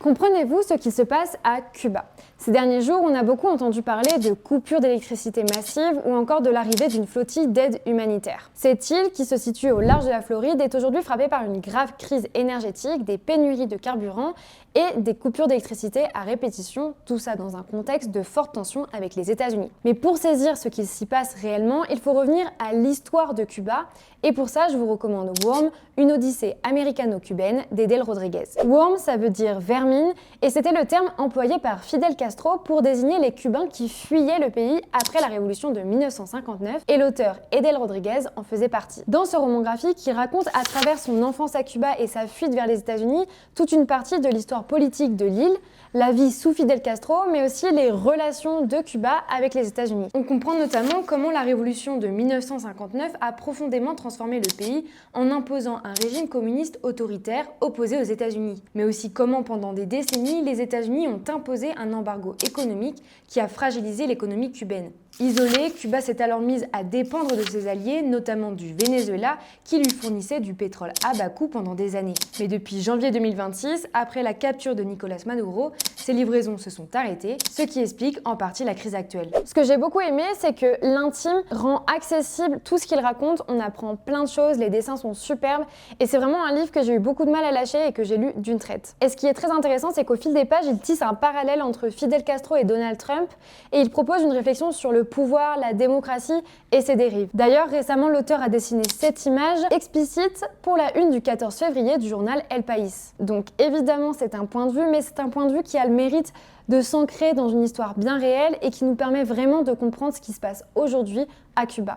Comprenez-vous ce qui se passe à Cuba? Ces derniers jours, on a beaucoup entendu parler de coupures d'électricité massives ou encore de l'arrivée d'une flottille d'aide humanitaire. Cette île, qui se situe au large de la Floride, est aujourd'hui frappée par une grave crise énergétique, des pénuries de carburant et des coupures d'électricité à répétition, tout ça dans un contexte de forte tension avec les États-Unis. Mais pour saisir ce qui s'y passe réellement, il faut revenir à l'histoire de Cuba, et pour ça, je vous recommande Warm, une odyssée américano-cubaine d'Edel Rodriguez. Warm, ça veut dire vermine, et c'était le terme employé par Fidel Castro pour désigner les Cubains qui fuyaient le pays après la révolution de 1959, et l'auteur Edel Rodriguez en faisait partie. Dans ce roman graphique, il raconte à travers son enfance à Cuba et sa fuite vers les États-Unis toute une partie de l'histoire politique de l'île, la vie sous Fidel Castro, mais aussi les relations de Cuba avec les États-Unis. On comprend notamment comment la révolution de 1959 a profondément transformé le pays en imposant un régime communiste autoritaire opposé aux États-Unis, mais aussi comment pendant des décennies, les États-Unis ont imposé un embargo économique qui a fragilisé l'économie cubaine. Isolée, Cuba s'est alors mise à dépendre de ses alliés, notamment du Venezuela, qui lui fournissait du pétrole à bas coût pendant des années. Mais depuis janvier 2026, après la capture de Nicolás Maduro, ces livraisons se sont arrêtées, ce qui explique en partie la crise actuelle. Ce que j'ai beaucoup aimé, c'est que l'intime rend accessible tout ce qu'il raconte, on apprend plein de choses, les dessins sont superbes, et c'est vraiment un livre que j'ai eu beaucoup de mal à lâcher et que j'ai lu d'une traite. Et ce qui est très intéressant, c'est qu'au fil des pages, il tisse un parallèle entre Fidel Castro et Donald Trump, et il propose une réflexion sur le pouvoir, la démocratie et ses dérives. D'ailleurs, récemment, l'auteur a dessiné cette image explicite pour la une du 14 février du journal El País. Donc évidemment, c'est un point de vue, mais c'est un point de vue qui a le mérite de s'ancrer dans une histoire bien réelle et qui nous permet vraiment de comprendre ce qui se passe aujourd'hui à Cuba.